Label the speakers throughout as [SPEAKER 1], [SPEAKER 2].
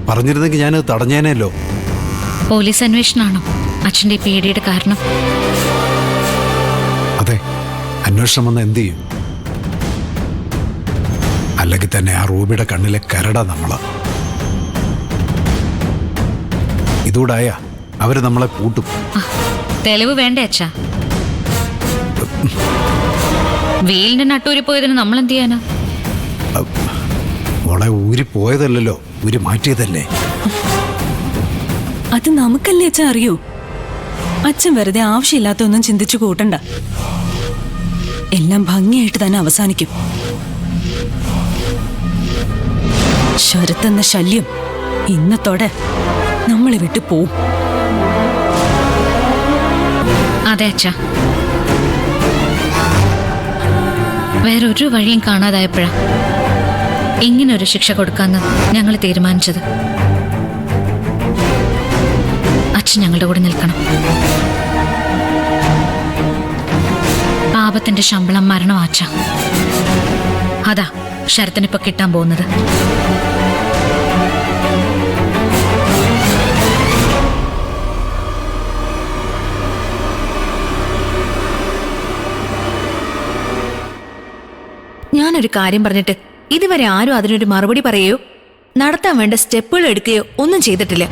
[SPEAKER 1] പറഞ്ഞിരുന്നെങ്കിൽ ഞാനത് തടഞ്ഞേനല്ലോ.
[SPEAKER 2] പോലീസ് അന്വേഷണമാണോ അച്ഛൻ്റെ ഈ പേടിയുടെ കാരണം?
[SPEAKER 1] അതെ, അന്വേഷണം വന്ന എന്ത് ചെയ്യും? അല്ലെങ്കിൽ തന്നെ ആ റൂബിയുടെ കണ്ണിലെ കരട നമ്മള്. ഇതൂടായ അവര് നമ്മളെ പൂട്ടും.
[SPEAKER 2] തെളിവ് വേണ്ടേ അച്ഛാ? വെയിലിന്റെ നട്ടൂരി പോയതിന് നമ്മൾ എന്ത് ചെയ്യാനാ?
[SPEAKER 1] മോളെ ഊരിപ്പോയതല്ലോ, ഊരി മാറ്റിയതല്ലേ.
[SPEAKER 3] അത് നമുക്കല്ലേ അച്ഛൻ അറിയൂ. അച്ഛൻ വെറുതെ ആവശ്യമില്ലാത്തൊന്നും ചിന്തിച്ചു കൂട്ടണ്ട. എല്ലാം ഭംഗിയായിട്ട് തന്നെ അവസാനിക്കും. ശരത്തെന്ന ശല്യം ഇന്നത്തോടെ നമ്മളെ വിട്ടു പോവും.
[SPEAKER 2] അതെ അച്ഛാ, വേറൊരു വഴിയും കാണാതായപ്പോഴാ ഇങ്ങനൊരു ശിക്ഷ കൊടുക്കാന്ന് ഞങ്ങൾ തീരുമാനിച്ചത്. അച്ഛൻ ഞങ്ങളുടെ കൂടെ നിൽക്കണം. പാപത്തിന്റെ ശമ്പളം മരണമാച്ച. അതാ ശരത്തിനിപ്പോ കിട്ടാൻ പോകുന്നത്.
[SPEAKER 4] ഞാനൊരു കാര്യം പറഞ്ഞിട്ട് ഇതുവരെ ആരും അതിനൊരു മറുപടി പറയുകയോ നടത്താൻ വേണ്ട സ്റ്റെപ്പുകൾ എടുക്കുകയോ ഒന്നും ചെയ്തിട്ടില്ല.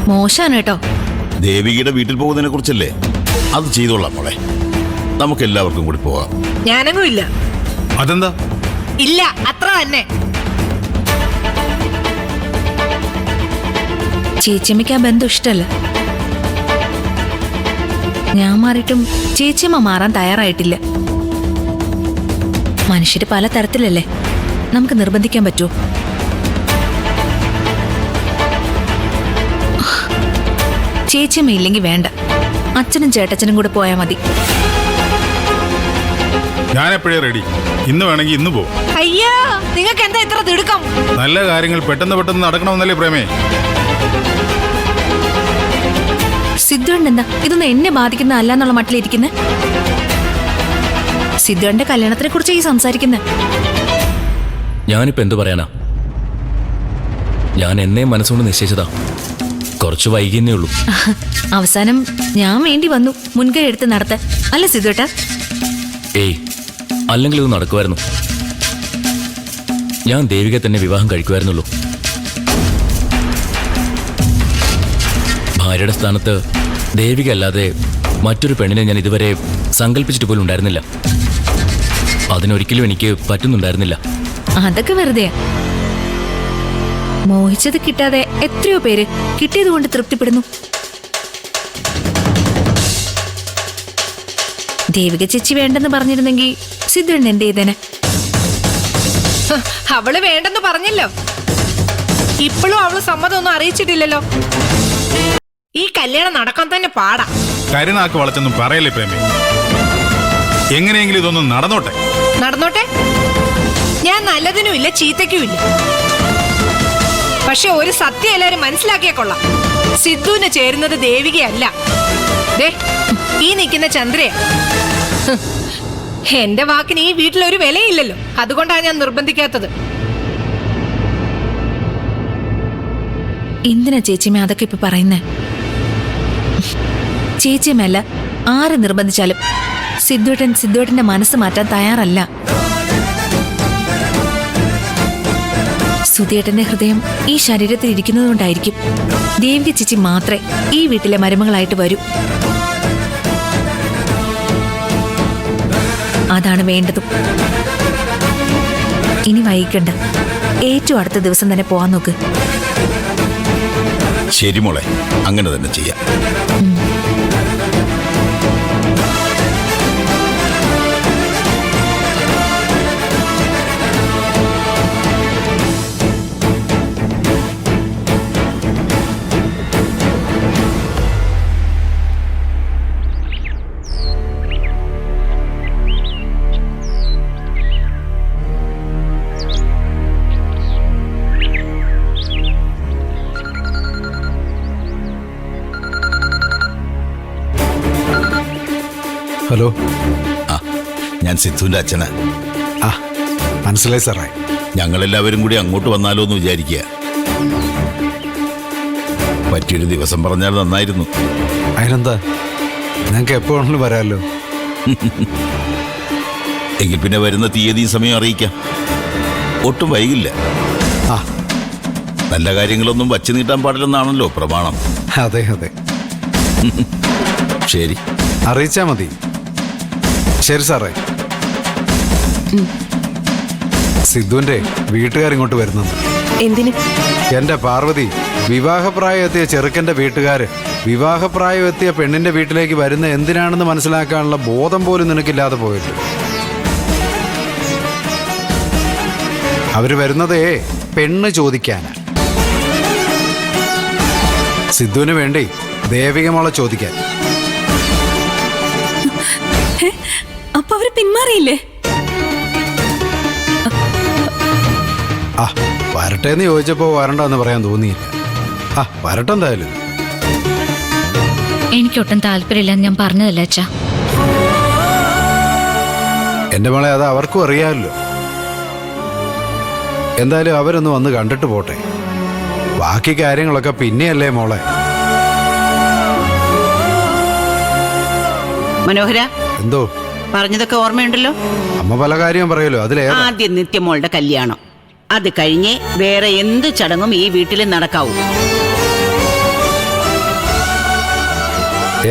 [SPEAKER 4] മോശമാണ് കേട്ടോ.
[SPEAKER 5] ദേവികയുടെ വീട്ടിൽ പോകുന്നതിനെ കുറിച്ചല്ലേ? അത് ചെയ്തോളാം മോളെ. നമുക്ക് എല്ലാവർക്കും കൂടി പോകാം.
[SPEAKER 6] ഞാനങ്ങും ഇല്ല.
[SPEAKER 1] അതെന്താ?
[SPEAKER 6] ഇല്ല, അത്ര തന്നെ.
[SPEAKER 4] ചേച്ചിയമ്മയ്ക്ക് ആ ബന്ധം ഇഷ്ടമല്ല. ഞാൻ മാറിയിട്ടും ചേച്ചിയമ്മ മാറാൻ തയ്യാറായിട്ടില്ല. മനുഷ്യര് പല തരത്തിലല്ലേ, നമുക്ക് നിർബന്ധിക്കാൻ പറ്റുമോ? ചേച്ചിയമ്മ ഇല്ലെങ്കിൽ വേണ്ട, അച്ഛനും ചേട്ടച്ചനും കൂടെ പോയാൽ മതി.
[SPEAKER 7] ഞാൻ എപ്പോഴേ റെഡി. ഇന്ന് വേണമെങ്കിൽ ഇന്ന് പോകും.
[SPEAKER 6] അയ്യോ, നിങ്ങൾക്ക് എന്താ ഇത്ര തിടുക്കം?
[SPEAKER 7] നല്ല കാര്യങ്ങൾ പെട്ടെന്ന് പെട്ടെന്ന് നടക്കണമെന്നല്ലേ പ്രേമേ?
[SPEAKER 4] സിദ്ധുണ്ട് എന്താ ഇതൊന്നും എന്നെ ബാധിക്കുന്ന അല്ല എന്നുള്ള മട്ടിലിരിക്കുന്നത്? സിദ്ധുവിന്റെ കല്യാണത്തിനെ കുറിച്ച് ഈ സംസാരിക്കുന്നത്.
[SPEAKER 8] ഞാനിപ്പോ എന്തു പറയാനാ? ഞാൻ എന്നെ മനസ്സുകൊണ്ട് നിശ്ചയിച്ചതാ. കുറച്ച് വൈകിയേ ഉള്ളൂ.
[SPEAKER 4] അവസാനം ഞാൻ വേണ്ടി വന്നു മുൻകൈ എടുത്ത് നടത്താൻ, അല്ല സിദ്ധുട്ടാ?
[SPEAKER 8] ഏയ്, അല്ലെങ്കിൽ ഇത് നടക്കുമായിരുന്നു. ഞാൻ ദേവികയെ തന്നെ വിവാഹം കഴിക്കുമായിരുന്നുള്ളൂ. ഭാര്യയുടെ സ്ഥാനത്ത് ദേവിക അല്ലാതെ മറ്റൊരു പെണ്ണിനെ ഞാൻ ഇതുവരെ സങ്കല്പിച്ചിട്ട് പോലും ഉണ്ടായിരുന്നില്ല. അതിനൊരിക്കലും എനിക്ക് പറ്റുന്നുണ്ടായിരുന്നില്ല.
[SPEAKER 4] അതൊക്കെ വെറുതെ. മോഹിച്ചത് കിട്ടാതെ എത്രയോ പേര് കിട്ടിയത് കൊണ്ട് തൃപ്തിപ്പെടുന്നു. ദേവിക ചേച്ചി വേണ്ടെന്ന് പറഞ്ഞിരുന്നെങ്കിൽ സിദ്ധുണ്ട് എന്ത് ചെയ്തേനെ?
[SPEAKER 6] അവള് വേണ്ടെന്ന് പറഞ്ഞല്ലോ. ഇപ്പോഴും അവള് സമ്മതമൊന്നും അറിയിച്ചിട്ടില്ലല്ലോ. ഈ കല്യാണം നടക്കാൻ തന്നെ പാടാ.
[SPEAKER 7] കരുനാക്ക് വളച്ചൊന്നും പറയല്ലേ പ്രേമേ? എങ്ങനെയെങ്കിലും ഇതൊന്നും നടന്നോട്ടെ.
[SPEAKER 6] നടന്നോട്ടെ. ഞാൻ നല്ലതിനും ഇല്ല ചീത്തയ്ക്കും ഇല്ല. പക്ഷെ ഒരു സത്യം എല്ലാരും മനസ്സിലാക്കിയേ കൊള്ളാം. സിദ്ധുവിന് ചേരുന്നത് ദേവികയല്ല, ദേ ഈ നിൽക്കുന്ന ചന്ദ്രയാ. എന്റെ വാക്കിന് ഈ വീട്ടിലൊരു വിലയില്ലല്ലോ. അതുകൊണ്ടാണ് ഞാൻ നിർബന്ധിക്കാത്തത്.
[SPEAKER 4] എന്തിനാ ചേച്ചിയമ്മ അതൊക്കെ ഇപ്പൊ പറയുന്നേ? ചേച്ചിയമ്മല്ല, ആര് നിർബന്ധിച്ചാലും സിദ്ധുവേട്ടന്റെ മനസ്സ് മാറ്റാൻ തയ്യാറല്ല. സുധിയേട്ടന്റെ ഹൃദയം ഈ ശരീരത്തിൽ ഇരിക്കുന്നത് കൊണ്ടായിരിക്കും ദേവിക ചേച്ചി മാത്രമേ ഈ വീട്ടിലെ മരുമകളായിട്ട് വരൂ. അതാണ് വേണ്ടതും. ഇനി വൈകിക്കണ്ട, ഏറ്റവും അടുത്ത ദിവസം തന്നെ പോവാൻ നോക്ക്.
[SPEAKER 5] ശരി മോളെ, അങ്ങനെ തന്നെ ചെയ്യാം.
[SPEAKER 1] ഹലോ.
[SPEAKER 5] ആ, ഞാൻ സിദ്ധുവിന്റെ അച്ഛനാ.
[SPEAKER 1] ആ, മനസ്സിലായി സാറേ.
[SPEAKER 5] ഞങ്ങളെല്ലാവരും കൂടി അങ്ങോട്ട് വന്നാലോ എന്ന് വിചാരിക്കുക. പറ്റിയൊരു ദിവസം പറഞ്ഞാൽ നന്നായിരുന്നു.
[SPEAKER 1] അതിനെന്താ, നിങ്ങൾക്ക് എപ്പോ വേണമെങ്കിലും വരാമല്ലോ.
[SPEAKER 5] എങ്കിൽ പിന്നെ വരുന്ന തീയതിയും സമയം അറിയിക്കാം. ഒട്ടും വൈകില്ല.
[SPEAKER 1] ആ
[SPEAKER 5] നല്ല കാര്യങ്ങളൊന്നും വച്ചു നീട്ടാൻ പാടില്ലെന്നാണല്ലോ പ്രമാണം.
[SPEAKER 1] അതെ അതെ,
[SPEAKER 5] ശരി,
[SPEAKER 1] അറിയിച്ചാ മതി. ശരി സാറേ. സിദ്ധുവിന്റെ വീട്ടുകാരിങ്ങോട്ട് വരുന്നുണ്ട്.
[SPEAKER 9] എന്തിന്?
[SPEAKER 1] എന്റെ പാർവതി, വിവാഹപ്രായം എത്തിയ ചെറുക്കന്റെ വീട്ടുകാര് വിവാഹപ്രായം എത്തിയ പെണ്ണിന്റെ വീട്ടിലേക്ക് വരുന്ന എന്തിനാണെന്ന് മനസ്സിലാക്കാനുള്ള ബോധം പോലും നിനക്കില്ലാതെ പോയിട്ട്. അവര് വരുന്നതേ പെണ്ണ് ചോദിക്കാനാ. സിദ്ധുവിന് വേണ്ടി ദേവികമോളെ ചോദിക്കാൻ.
[SPEAKER 3] അപ്പൊ അവര് പിന്മാറിയില്ലേ?
[SPEAKER 1] ആ വരട്ടെ എന്ന് ചോദിച്ചപ്പോ വരണ്ടെന്ന് പറയാൻ തോന്നിയില്ല. ആ വരട്ടെ എന്തായാലും.
[SPEAKER 2] എനിക്കൊട്ടും താല്പര്യമില്ലെന്ന് ഞാൻ പറഞ്ഞതല്ല അച്ഛാ.
[SPEAKER 1] എന്റെ മോളെ, അത് അവർക്കും അറിയാമല്ലോ. എന്തായാലും അവരൊന്ന് വന്ന് കണ്ടിട്ട് പോട്ടെ. ബാക്കി കാര്യങ്ങളൊക്കെ പിന്നെയല്ലേ മോളെ.
[SPEAKER 9] മനോഹര,
[SPEAKER 1] എന്തോ
[SPEAKER 9] പറഞ്ഞതൊക്കെ ഓർമ്മയുണ്ടല്ലോ.
[SPEAKER 1] അമ്മ പല കാര്യം പറയുമല്ലോ, അതിലേ
[SPEAKER 9] ആദ്യം നിത്യമോളുടെ കല്യാണം, അത് കഴിഞ്ഞേ വേറെ എന്ത് ചടങ്ങും ഈ വീട്ടിൽ നടക്കാവൂ.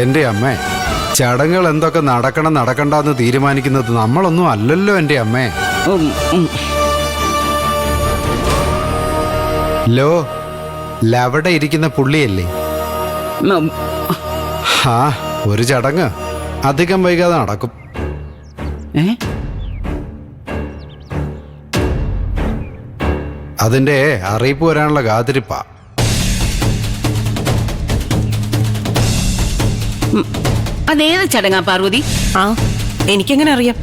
[SPEAKER 1] എന്റെ അമ്മേ, ചടങ്ങുകൾ എന്തൊക്കെ നടക്കണം നടക്കണ്ടെന്ന് തീരുമാനിക്കുന്നത് നമ്മളൊന്നും അല്ലല്ലോ എന്റെ അമ്മേ. ലോ ലവിടെ ഇരിക്കുന്ന പുള്ളിയല്ലേ. ആ ഒരു ചടങ്ങ് അധികം വൈകാതെ നടക്കും. അതിന്റെ അറിയിപ്പ് വരാനുള്ള കാത്തിരിപ്പാ.
[SPEAKER 9] അതേത് ചടങ്ങാ പാർവതി?
[SPEAKER 6] ആ എനിക്കെങ്ങനെ അറിയാം?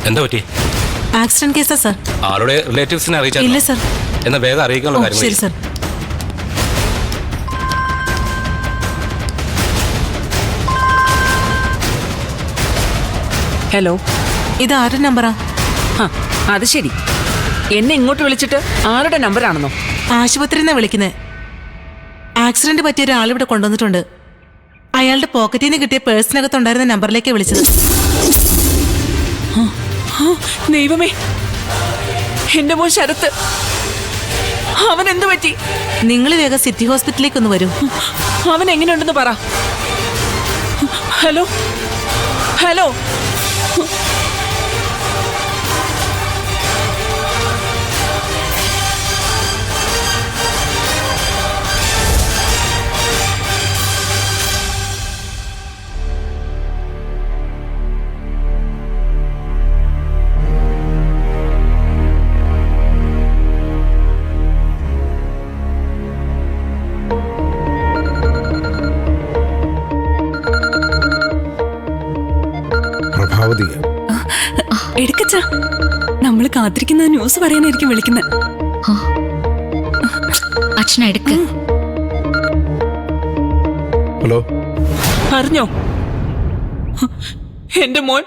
[SPEAKER 8] എന്താ പറ്റി?
[SPEAKER 3] ആക്സിഡന്റ് കേസാ സർ.
[SPEAKER 8] ആളുടെ റിലേറ്റീവ്സിനെ
[SPEAKER 3] ഇല്ല
[SPEAKER 8] അറിയിച്ചാൽ
[SPEAKER 3] സർ.
[SPEAKER 8] എന്നാ വേഗം അറിയിക്കാനുള്ള
[SPEAKER 3] ശരി
[SPEAKER 8] കാര്യം.
[SPEAKER 3] സർ.
[SPEAKER 6] ഹലോ,
[SPEAKER 3] ഇത് ആരുടെ നമ്പറാ?
[SPEAKER 6] അത് ശരി. എന്നെ ഇങ്ങോട്ട് വിളിച്ചിട്ട് ആരുടെ നമ്പറാണെന്നോ?
[SPEAKER 3] ആശുപത്രിയിൽ നിന്നാ വിളിക്കുന്നത്. ആക്സിഡന്റ് പറ്റിയ ഒരാളിവിടെ കൊണ്ടുവന്നിട്ടുണ്ട്. അയാളുടെ പോക്കറ്റിൽ നിന്ന് കിട്ടിയ പേഴ്സിനകത്തുണ്ടായിരുന്ന നമ്പറിലേക്ക് വിളിച്ചത്.
[SPEAKER 6] ദൈവമേ, എന്റെ മോൻ ശരത്ത്, അവൻ എന്തു പറ്റി?
[SPEAKER 3] നിങ്ങൾ വേഗം സിറ്റി ഹോസ്പിറ്റലിലേക്ക് ഒന്ന് വരൂ.
[SPEAKER 6] അവൻ എങ്ങനെയുണ്ടെന്ന് പറ. ഹലോ ഹലോ,
[SPEAKER 1] പ്രഭാവതി,
[SPEAKER 3] എടുക്കച്ച, നമ്മൾ കാത്തിരിക്കുന്ന ന്യൂസ് പറയാനായിരിക്കും വിളിക്കുന്നത്.
[SPEAKER 2] അച്ഛനെ എടുക്ക്.
[SPEAKER 1] ഹലോ,
[SPEAKER 6] അറിഞ്ഞോ? എന്റെ മോൻ